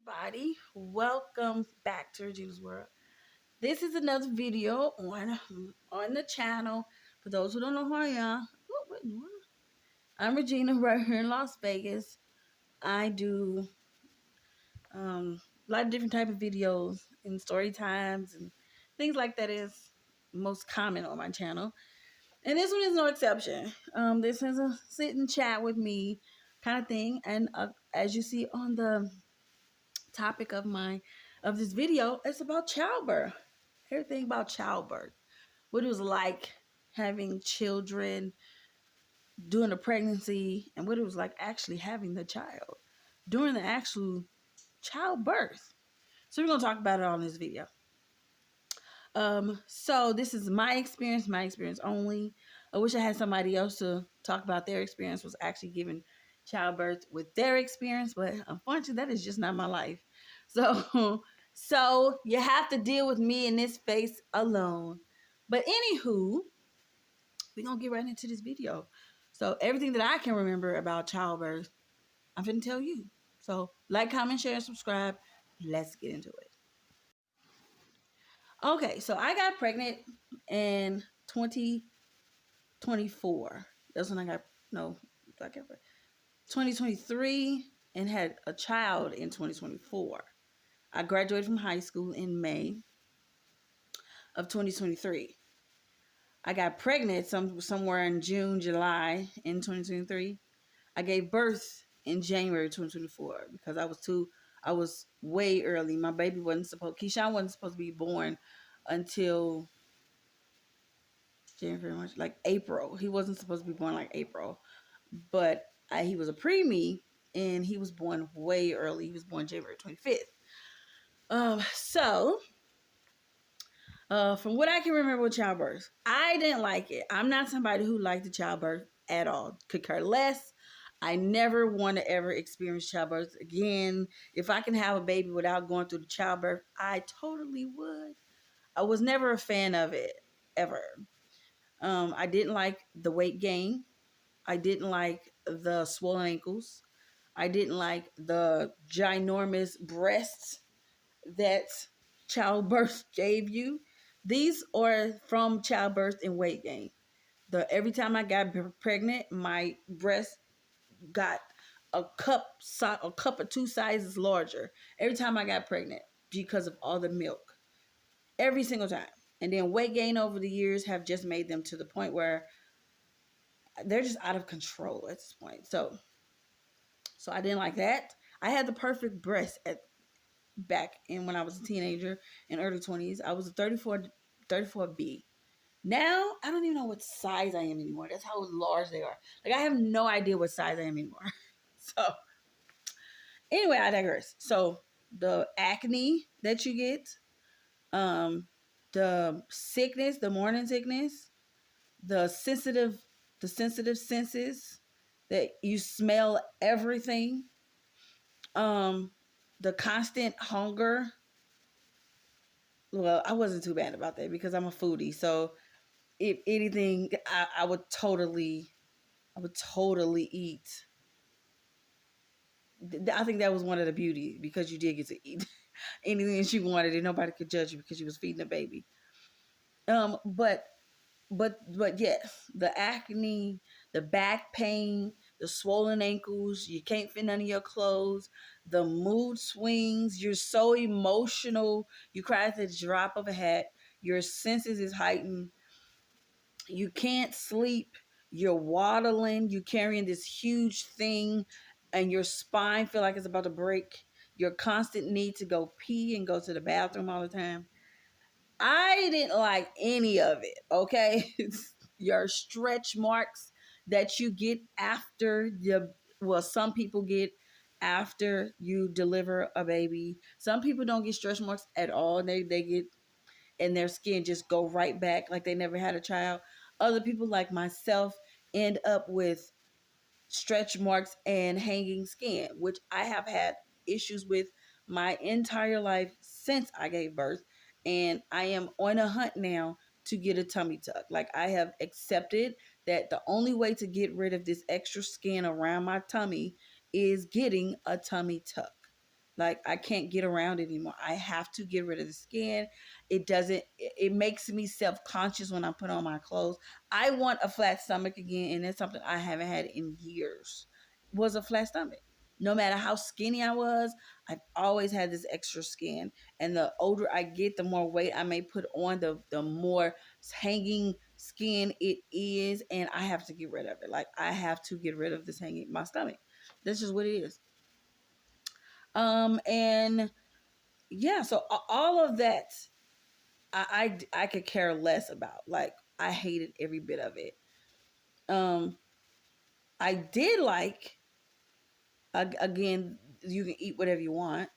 Everybody, welcome back to Regina's World. This is another video on the channel. For those who don't know who I am, I'm Regina right here in Las Vegas. I do a lot of different type of videos and story times and things like that is most common on my channel. And this one is no exception. This is a sit and chat with me kind of thing. And as you see on the topic of this video, it's about childbirth. Everything about childbirth. What it was like having children during a pregnancy, and what it was like actually having the child during the actual childbirth. So we're gonna talk about it on this video. So this is my experience only. I wish I had somebody else to talk about their experience, was actually giving childbirth with their experience, but unfortunately that is just not my life. So so you have to deal with me in this space alone. But anywho, we're gonna get right into this video. So everything that I can remember about childbirth, I'm finna tell you. So like, comment, share, and subscribe. Let's get into it. Okay, so I got pregnant in 2024. That's when I got, no, I got 2023 and had a child in 2024. I graduated from high school in May of 2023. I got pregnant somewhere in June, July in 2023. I gave birth in January 2024 because I was way early. My baby Keyshawn wasn't supposed to be born until January, March, like April. He wasn't supposed to be born like April, but he was a preemie and he was born way early. He was born January 25th. From what I can remember with childbirth, I didn't like it. I'm not somebody who liked the childbirth at all. Could care less. I never want to ever experience childbirth again. If I can have a baby without going through the childbirth, I totally would. I was never a fan of it, ever. I didn't like the weight gain. I didn't like the swollen ankles. I didn't like the ginormous breasts that childbirth gave you. These are from childbirth and weight gain. Every time I got pregnant, my breast got a cup or two sizes larger. Every time I got pregnant because of all the milk. Every single time. And then weight gain over the years have just made them to the point where they're just out of control at this point. So I didn't like that. I had the perfect breast back in when I was a teenager in early 20s. I was a 34B. Now I don't even know what size I am anymore. That's how large they are. Like, I have no idea what size I am anymore. So anyway, I digress. So the acne that you get, the sickness, the morning sickness, the sensitive senses that you smell everything, the constant hunger. Well, I wasn't too bad about that because I'm a foodie. So if anything, I would totally eat. I think that was one of the beauty, because you did get to eat anything that you wanted and nobody could judge you because you was feeding a baby. But yes, the acne, the back pain, the swollen ankles, you can't fit none of your clothes, the mood swings, you're so emotional, you cry at the drop of a hat, your senses is heightened, you can't sleep, you're waddling, you're carrying this huge thing, and your spine feel like it's about to break, your constant need to go pee and go to the bathroom all the time. I didn't like any of it, okay? Your stretch marks that you get after some people get after you deliver a baby. Some people don't get stretch marks at all. They get, and their skin just go right back like they never had a child. Other people like myself end up with stretch marks and hanging skin, which I have had issues with my entire life since I gave birth. And I am on a hunt now to get a tummy tuck. Like, I have accepted that the only way to get rid of this extra skin around my tummy is getting a tummy tuck. Like I can't get around it anymore. I have to get rid of the skin. It doesn't, it makes me self-conscious when I put on my clothes. I want a flat stomach again, and that's something I haven't had in years. Was a flat stomach. No matter how skinny I was, I've always had this extra skin. And the older I get, the more weight I may put on, the more hanging skin it is, and I have to get rid of it. Like I have to get rid of this hanging my stomach. That's just what it is. And yeah, so all of that I could care less about. Like I hated every bit of it. Um, I did like, again, you can eat whatever you want,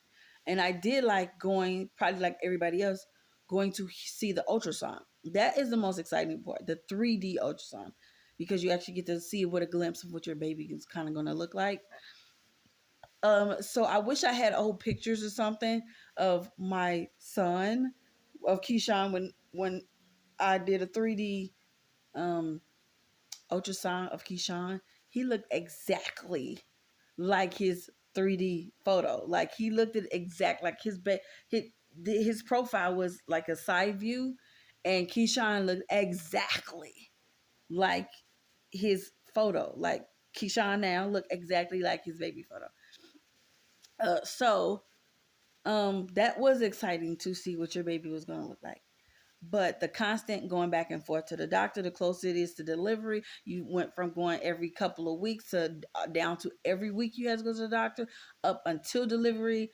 and I did like going, probably like everybody else, going to see the ultrasound. That is the most exciting part, the 3D ultrasound, because you actually get to see what a glimpse of what your baby is kind of going to look like. So I wish I had old pictures or something of my son, of Keyshawn, when I did a 3D um ultrasound of Keyshawn. He looked exactly like his 3D photo. Like he looked at exact like his profile was like a side view, and Keyshawn looked exactly like his photo. Like Keyshawn now looked exactly like his baby photo. So that was exciting to see what your baby was going to look like. But the constant going back and forth to the doctor, the closer it is to delivery, you went from going every couple of weeks to down to every week you had to go to the doctor, up until delivery,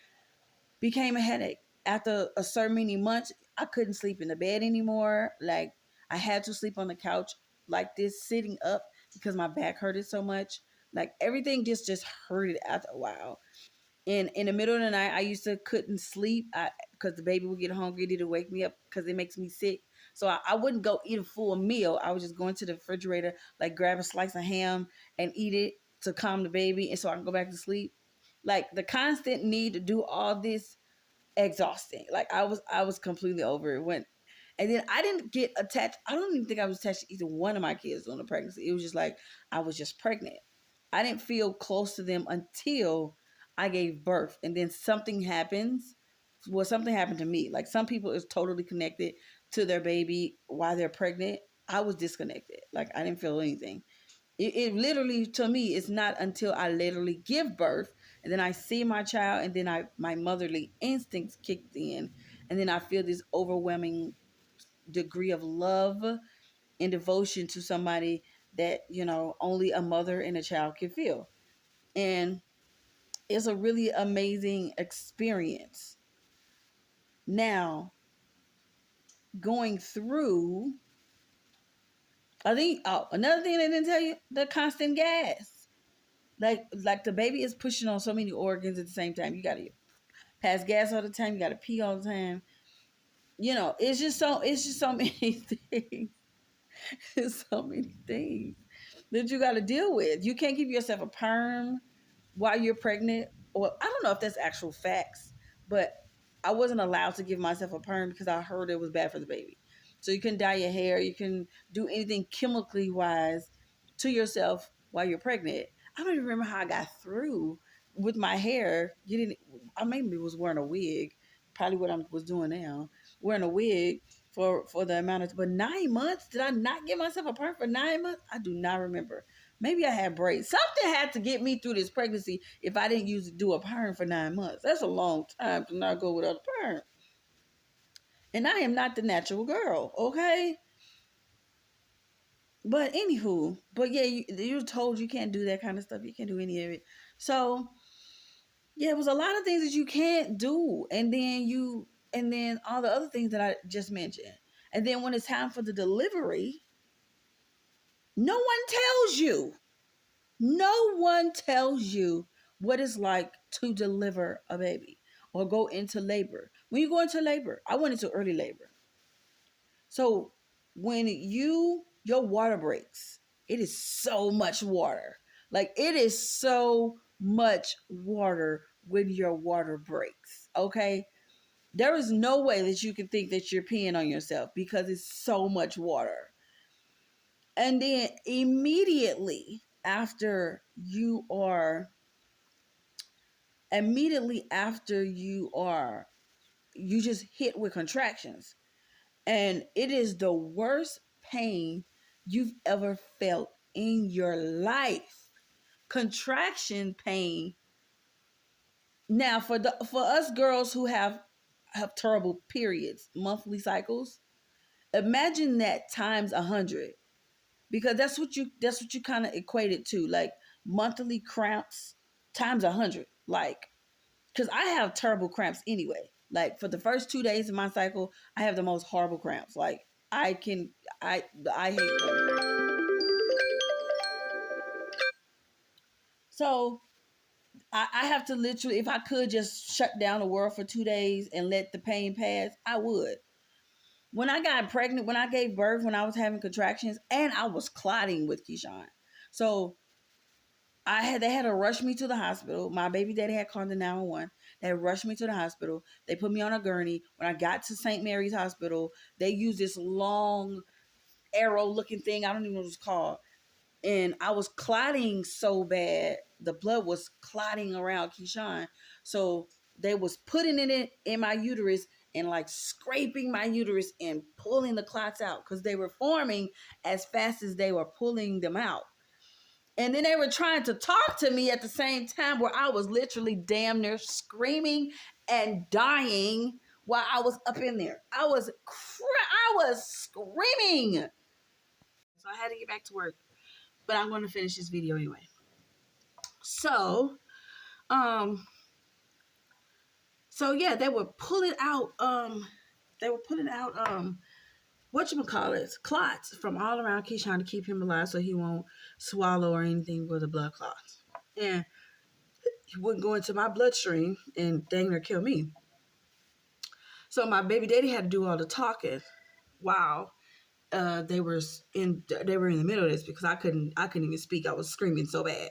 became a headache. After a certain many months, I couldn't sleep in the bed anymore. Like I had to sleep on the couch like this, sitting up, because my back hurted so much. Like everything just hurted after a while. And in the middle of the night, I used to couldn't sleep because the baby would get hungry to wake me up because it makes me sick. So I wouldn't go eat a full meal. I would just go into the refrigerator, like grab a slice of ham and eat it to calm the baby, and so I can go back to sleep. Like the constant need to do all this, exhausting. Like I was completely over it when, and then I didn't get attached. I don't even think I was attached to either one of my kids during the pregnancy. It was just like I was just pregnant. I didn't feel close to them until I gave birth, and then something happens. Well, something happened to me. Like some people is totally connected to their baby while they're pregnant. I was disconnected. Like I didn't feel anything. It literally, to me, it's not until I literally give birth and then I see my child, and then my motherly instincts kicked in, and then I feel this overwhelming degree of love and devotion to somebody that, only a mother and a child can feel. And it's a really amazing experience. Now, going through, I think, oh, another thing they didn't tell you, the constant gas. Like the baby is pushing on so many organs at the same time. You gotta pass gas all the time. You gotta pee all the time. It's just so many things. It's so many things that you gotta deal with. You can't give yourself a perm while you're pregnant. Or I don't know if that's actual facts, but I wasn't allowed to give myself a perm because I heard it was bad for the baby. So you can dye your hair, you can do anything chemically wise to yourself while you're pregnant. I don't even remember how I got through with my hair. I maybe was wearing a wig, probably what I was doing now, wearing a wig for the amount of. But 9 months, did I not give myself a perm for 9 months? I do not remember. Maybe I had braids. Something had to get me through this pregnancy if I didn't do a perm for 9 months. That's a long time to not go without a perm. And I am not the natural girl, okay? But anywho, but yeah, you're told you can't do that kind of stuff. You can't do any of it. So yeah, it was a lot of things that you can't do, and then all the other things that I just mentioned. And then when it's time for the delivery, no one tells you. No one tells you what it's like to deliver a baby or go into labor. When you go into labor, I went into early labor. So when your water breaks, it is so much water. Like it is so much water when your water breaks. Okay. There is no way that you can think that you're peeing on yourself because it's so much water. And then immediately after you are immediately after you just hit with contractions. And it is the worst pain you've ever felt in your life. Contraction pain. Now for us girls who have terrible periods, monthly cycles, imagine that times 100, because that's what you kind of equate it to, like monthly cramps times 100. Like, because I have terrible cramps anyway. Like for the first 2 days of my cycle, I have the most horrible cramps. Like I can, I hate them. So I have to literally, if I could just shut down the world for 2 days and let the pain pass, I would. When I got pregnant, when I gave birth, when I was having contractions, and I was clotting with Keyshawn. So they had to rush me to the hospital. My baby daddy had called the 911. They had rushed me to the hospital. They put me on a gurney. When I got to St. Mary's Hospital, they used this long arrow looking thing. I don't even know what it's called. And I was clotting so bad, the blood was clotting around Keyshawn. So they was putting it in my uterus and like scraping my uterus and pulling the clots out because they were forming as fast as they were pulling them out. And then they were trying to talk to me at the same time, where I was literally damn near screaming and dying while I was up in there. I was screaming. So I had to get back to work. But I'm going to finish this video anyway. So, yeah, they were pulling out, clots from all around Keyshawn to keep him alive so he won't swallow or anything with a blood clot. And he wouldn't go into my bloodstream and dang near kill me. So my baby daddy had to do all the talking while they were in the middle of this, because I couldn't even speak. I was screaming so bad.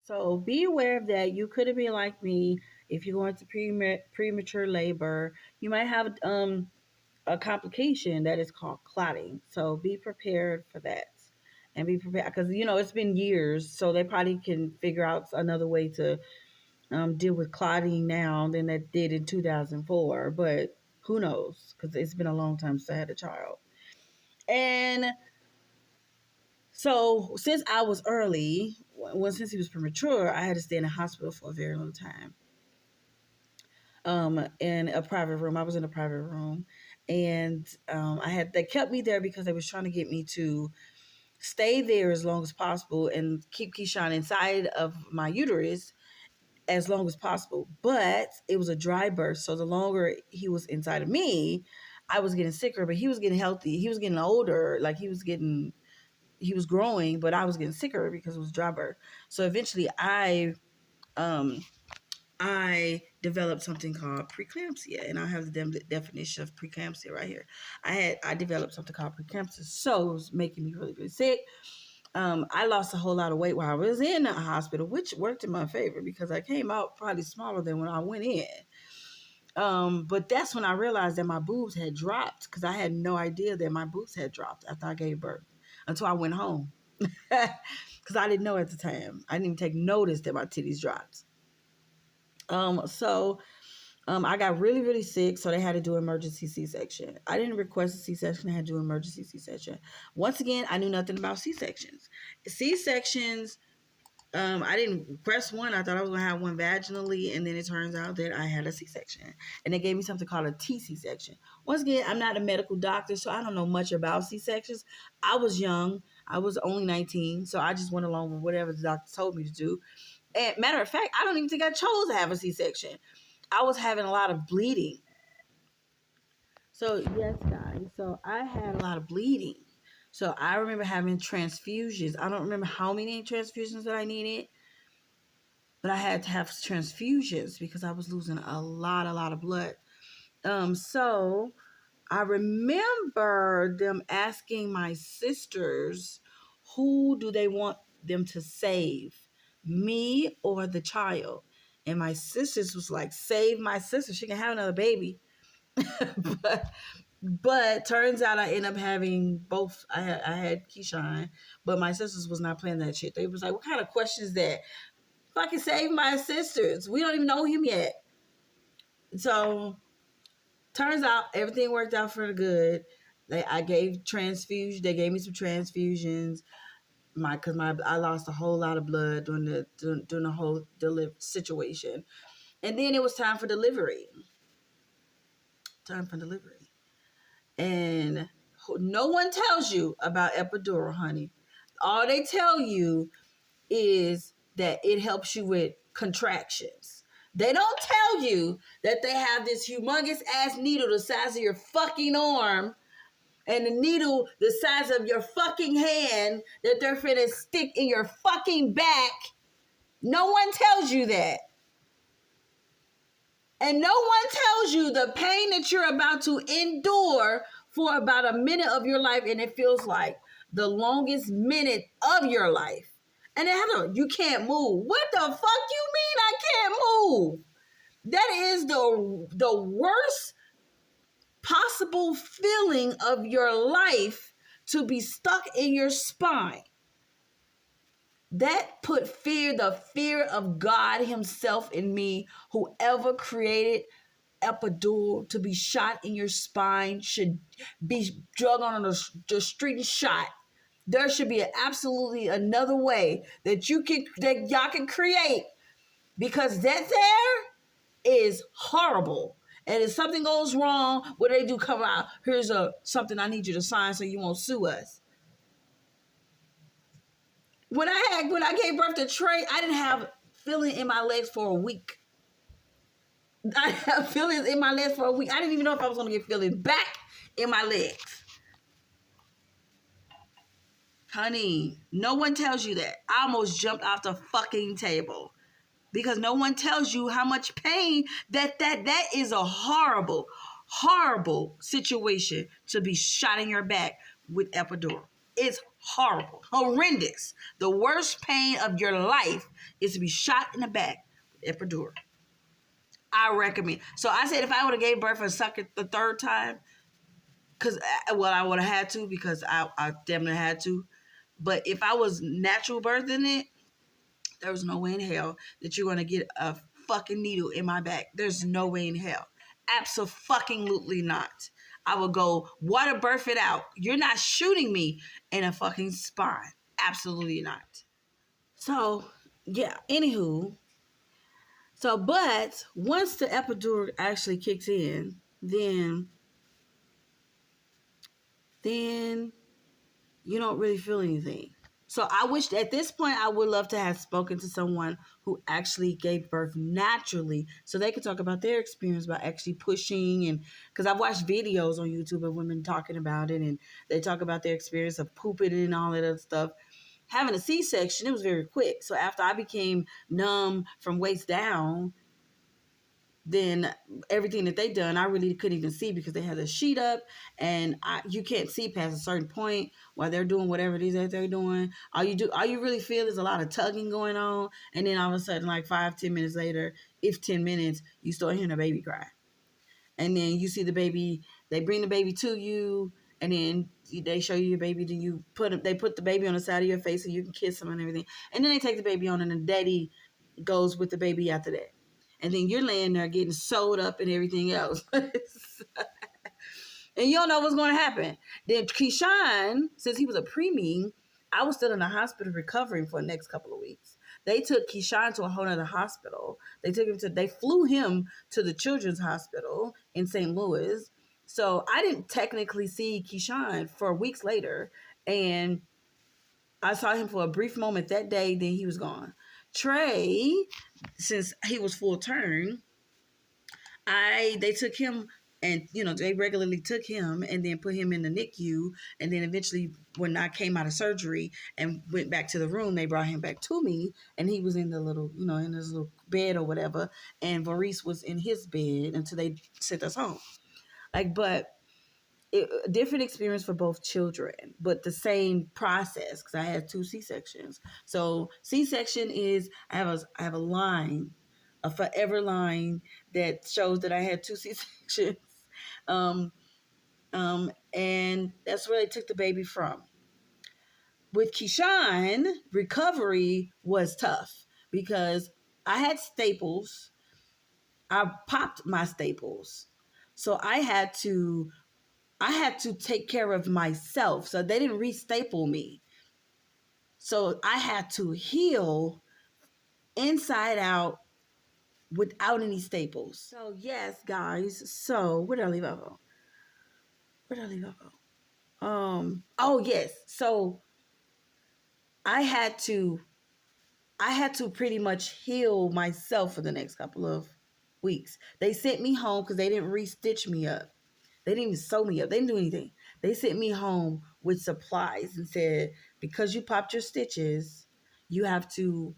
So be aware of that. You could have been like me. If you go into premature labor, you might have a complication that is called clotting. So be prepared for that, and be prepared, because it's been years, so they probably can figure out another way to deal with clotting now than they did in 2004. But who knows? Because it's been a long time since I had a child. And so since I was early, since he was premature, I had to stay in the hospital for a very long time. In a private room. I was in a private room, and they kept me there because they was trying to get me to stay there as long as possible and keep Keyshawn inside of my uterus as long as possible. But it was a dry birth, so the longer he was inside of me, I was getting sicker, but he was getting healthy. He was getting older, like he was growing, but I was getting sicker because it was dry birth. So eventually I developed something called preeclampsia, and I have the definition of preeclampsia right here. I developed something called preeclampsia, so it was making me really, really sick. I lost a whole lot of weight while I was in the hospital, which worked in my favor because I came out probably smaller than when I went in. But that's when I realized that my boobs had dropped, because I had no idea that my boobs had dropped after I gave birth until I went home. Because I didn't know at the time. I didn't even take notice that my titties dropped. I got really, really sick, so they had to do emergency C-section. I didn't request a C-section. I had to do emergency C-section. Once again, I knew nothing about C-sections. C-sections, I didn't request one. I thought I was going to have one vaginally, and then it turns out that I had a C-section. And they gave me something called a T-C-section. Once again, I'm not a medical doctor, so I don't know much about C-sections. I was young. I was only 19, so I just went along with whatever the doctor told me to do. And matter of fact, I don't even think I chose to have a C-section. I was having a lot of bleeding. So, yes, guys. So, I had a lot of bleeding. So, I remember having transfusions. I don't remember how many transfusions that I needed, but I had to have transfusions because I was losing a lot of blood. So, I remember them asking my sisters, who do they want them to save, me or the child? And my sisters was like, save my sister. She can have another baby. but turns out I ended up having both. I had Keyshawn, but my sisters was not playing that shit. They was like, what kind of question is that? fucking saved my sisters. We don't even know him yet. So turns out everything worked out for the good. I gave transfusion. They gave me some transfusions. I lost a whole lot of blood during the whole situation, and then it was time for delivery. And no one tells you about epidural, honey. All they tell you is that it helps you with contractions. They don't tell you that they have this humongous ass needle the size of your fucking arm and the needle the size of your fucking hand that they're finna stick in your fucking back. No one tells you that. And no one tells you the pain that you're about to endure for about a minute of your life, and it feels like the longest minute of your life. And then you can't move. What the fuck you mean I can't move? That is the worst possible feeling of your life, to be stuck in your spine. That put the fear of God himself in me. Whoever created epidural to be shot in your spine should be drug on the street and shot. There should be absolutely another way that y'all can create, because that there is horrible. And if something goes wrong, what they do come out, here's something I need you to sign so you won't sue us. When I gave birth to Trey, I didn't have feeling in my legs for a week. I have feelings in my legs for a week. I didn't even know if I was going to get feelings back in my legs. Honey, no one tells you that. I almost jumped off the fucking table. Because no one tells you how much pain that is a horrible, horrible situation to be shot in your back with epidural. It's horrible, horrendous. The worst pain of your life is to be shot in the back with epidural. I recommend. So I said if I would have gave birth the third time, I would have had to, because I definitely had to. But if I was natural birthing it, there was no way in hell that you're going to get a fucking needle in my back. There's no way in hell. Absolutely not. I would go water birth it out. You're not shooting me in a fucking spine. Absolutely not. So, yeah. Anywho. So, but once the epidural actually kicks in, then you don't really feel anything. So I wish at this point I would love to have spoken to someone who actually gave birth naturally, so they could talk about their experience by actually pushing. And because I've watched videos on YouTube of women talking about it, and they talk about their experience of pooping and all that other stuff. Having a C-section, it was very quick. So after I became numb from waist down, then everything that they done, I really couldn't even see, because they had a sheet up, and you can't see past a certain point while they're doing whatever it is that they're doing. All you really feel is a lot of tugging going on, and then all of a sudden, like 5-10 minutes later, if 10 minutes, you start hearing a baby cry. And then you see the baby, they bring the baby to you, and then they show you your baby, then they put the baby on the side of your face so you can kiss them and everything. And then they take the baby on, and the daddy goes with the baby after that. And then you're laying there getting sewed up and everything else. And you don't know what's going to happen. Then Keyshawn, since he was a preemie, I was still in the hospital recovering for the next couple of weeks. They took Keyshawn to a whole other hospital. They flew him to the Children's Hospital in St. Louis. So I didn't technically see Keyshawn for weeks later. And I saw him for a brief moment that day, then he was gone. Trey, since he was full term, they took him, and they regularly took him and then put him in the NICU, and then eventually when I came out of surgery and went back to the room, they brought him back to me, and he was in the little, in his little bed or whatever, and Maurice was in his bed until they sent us home. But different experience for both children, but the same process, because I had 2 C-sections. So C-section is I have a line, a forever line that shows that I had 2 C-sections, and that's where they took the baby from. With Keyshawn, recovery was tough because I had staples. I popped my staples. So I had to take care of myself. So they didn't restaple me. So I had to heal inside out without any staples. So yes, guys. So where did I leave off on? Where did I leave off on? Oh yes. So I had to pretty much heal myself for the next couple of weeks. They sent me home because they didn't re-stitch me up. They didn't even sew me up. They didn't do anything. They sent me home with supplies and said, because you popped your stitches, you have to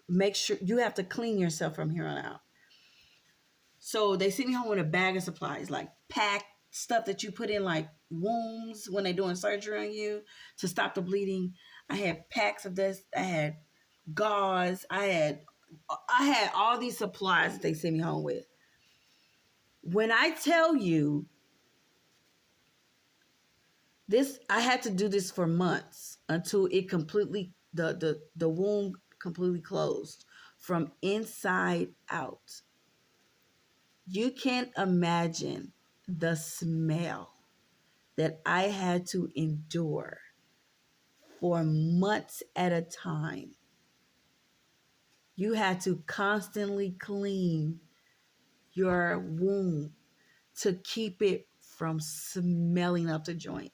make sure you have to clean yourself from here on out. So they sent me home with a bag of supplies, like packed stuff that you put in like wounds when they're doing surgery on you to stop the bleeding. I had packs of this. I had gauze. I had all these supplies that they sent me home with. When I tell you this, I had to do this for months until it completely the wound completely closed from inside out. You can't imagine the smell that I had to endure for months at a time. You had to constantly clean your womb to keep it from smelling up the joint.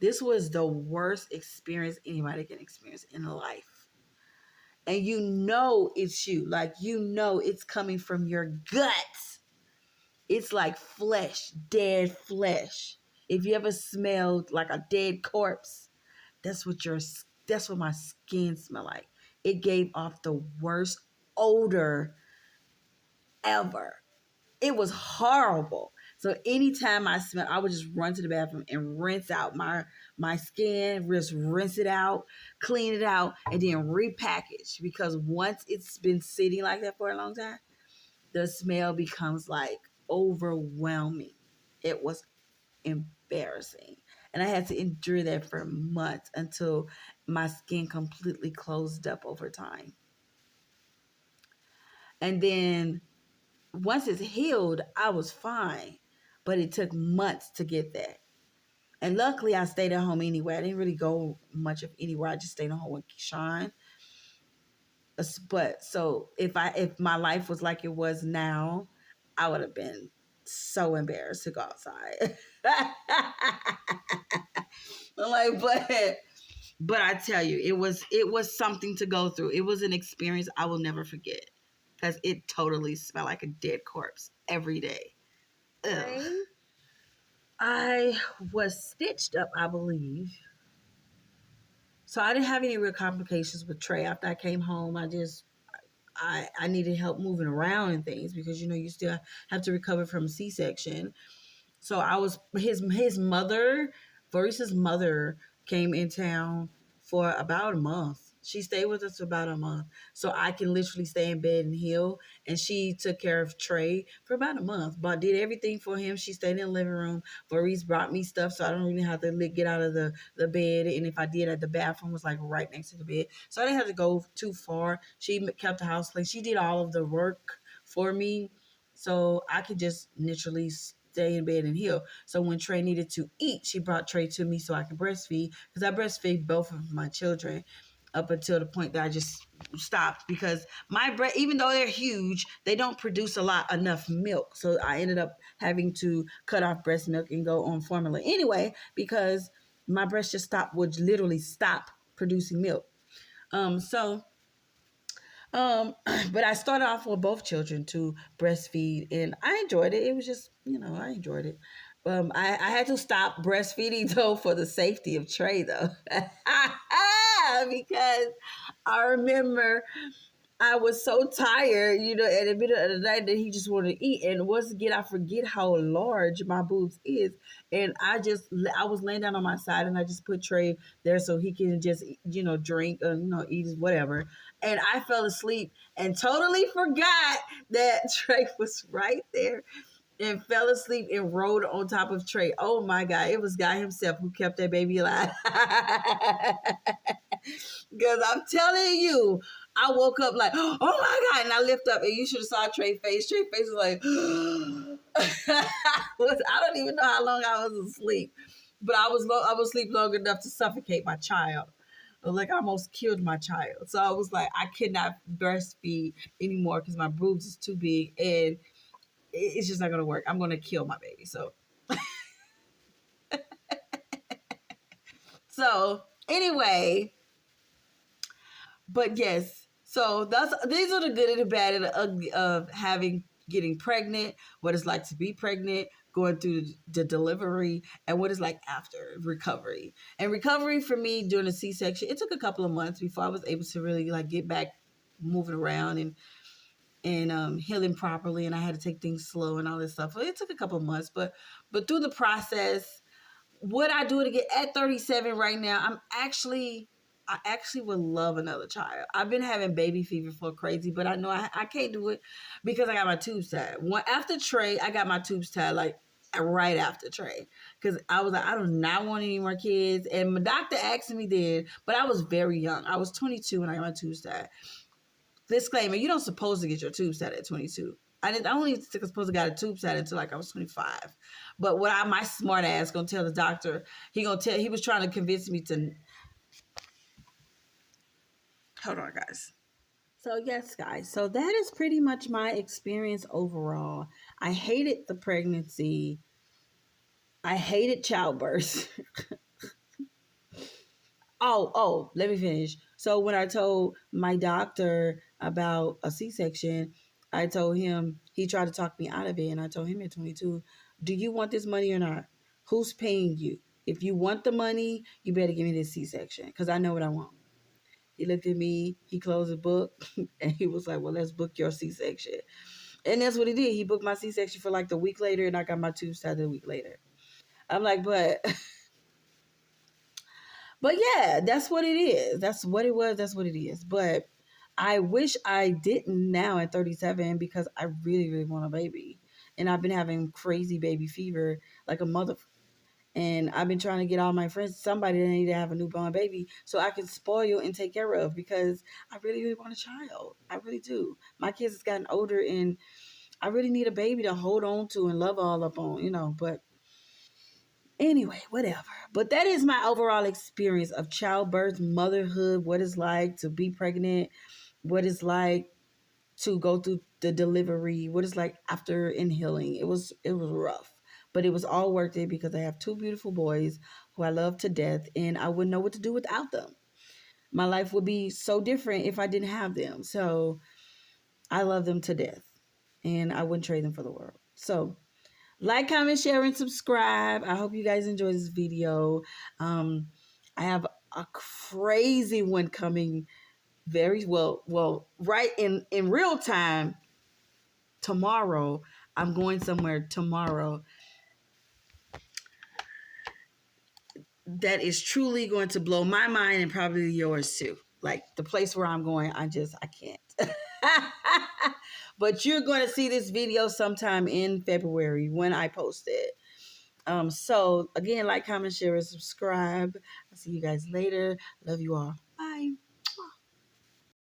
This was the worst experience anybody can experience in life. And you know it's you. Like, you know it's coming from your guts. It's like flesh, dead flesh. If you ever smelled like a dead corpse, that's what my skin smelled like. It gave off the worst odor ever. It was horrible. So anytime I smell, I would just run to the bathroom and rinse out my skin, just rinse it out, clean it out, and then repackage. Because once it's been sitting like that for a long time, the smell becomes like overwhelming. It was embarrassing. And I had to endure that for months until my skin completely closed up over time. And then once it's healed, I was fine. But it took months to get that. And luckily, I stayed at home anyway. I didn't really go much of anywhere. I just stayed at home with Sean. But so if my life was like it was now, I would have been so embarrassed to go outside. Like, but I tell you, it was something to go through. It was an experience I will never forget because it totally smelled like a dead corpse every day. Ugh. I was stitched up, I believe. So I didn't have any real complications with Trey. After I came home, I needed help moving around and things because, you still have to recover from a C-section. So I was, his mother, Maurice's mother came in town for about a month. She stayed with us for about a month. So I can literally stay in bed and heal. And she took care of Trey for about a month, but did everything for him. She stayed in the living room. Maurice brought me stuff, so I don't really have to get out of the bed. And if I did, the bathroom was like right next to the bed. So I didn't have to go too far. She kept the house clean. She did all of the work for me. So I could just literally stay in bed and heal. So when Trey needed to eat, she brought Trey to me so I could breastfeed, because I breastfeed both of my children up until the point that I just stopped because my breast, even though they're huge, they don't produce enough milk. So I ended up having to cut off breast milk and go on formula anyway because my breast just would literally stop producing milk. But I started off with both children to breastfeed, and I enjoyed it. It was just, I enjoyed it. I had to stop breastfeeding though for the safety of Trey though, because I remember I was so tired, at the middle of the night that he just wanted to eat. And once again, I forget how large my boobs is. And I was laying down on my side and I just put Trey there so he can just, drink or, eat whatever. And I fell asleep and totally forgot that Trey was right there and fell asleep and rolled on top of Trey. Oh my God. It was God himself who kept that baby alive. Because I'm telling you, I woke up like, oh my God. And I lift up and you should have saw Trey's face. Trey's face was like, I don't even know how long I was asleep. But I was asleep long enough to suffocate my child. Like I almost killed my child. So I was like, I cannot breastfeed anymore because my boobs is too big and it's just not gonna work. I'm gonna kill my baby. So anyway, but yes. So these are the good and the bad and the ugly of getting pregnant, what it's like to be pregnant, going through the delivery, and what it's like after recovery. And recovery for me during the C-section, it took a couple of months before I was able to really like get back moving around and healing properly, and I had to take things slow and all this stuff. So it took a couple of months, but through the process, would I do it again at 37 right now? I actually would love another child. I've been having baby fever for crazy, but I know I can't do it because I got my tubes tied. After Trey, I got my tubes tied like right after Trey because I was like, I do not want any more kids. And my doctor asked me then, but I was very young. I was 22 when I got my tubes tied. Disclaimer, you don't supposed to get your tubes tied at 22. I only supposed to got a tube tied until like I was 25. But my smart ass gonna tell the doctor, he was trying to convince me to, hold on guys. So yes, guys. So that is pretty much my experience overall. I hated the pregnancy. I hated childbirth. Let me finish. So when I told my doctor about a C-section, I told him, he tried to talk me out of it, and I told him at 22, do you want this money or not? Who's paying you? If you want the money, you better give me this C-section because I know what I want. He looked at me, he closed the book, and he was like, well, let's book your C-section. And that's what he did. He booked my C-section for like the week later, and I got my tubes tied a week later. I'm like, but yeah, that's what it is. That's what it was. That's what it is. But I wish I didn't now at 37 because I really, really want a baby. And I've been having crazy baby fever like a mother. And I've been trying to get all my friends, somebody that need to have a newborn baby so I can spoil and take care of because I really, really want a child. I really do. My kids has gotten older and I really need a baby to hold on to and love all up on, but anyway, whatever. But that is my overall experience of childbirth, motherhood, what it's like to be pregnant, what it's like to go through the delivery, what it's like after and healing. It was rough, but it was all worth it because I have two beautiful boys who I love to death, and I wouldn't know what to do without them. My life would be so different if I didn't have them. So I love them to death, and I wouldn't trade them for the world. So like, comment, share, and subscribe. I hope you guys enjoy this video. I have a crazy one coming very well, right in real time tomorrow. I'm going somewhere tomorrow that is truly going to blow my mind and probably yours too. Like the place where I'm going, I can't. But you're going to see this video sometime in February when I post it. So again, like, comment, share, and subscribe. I'll see you guys later. Love you all. Bye.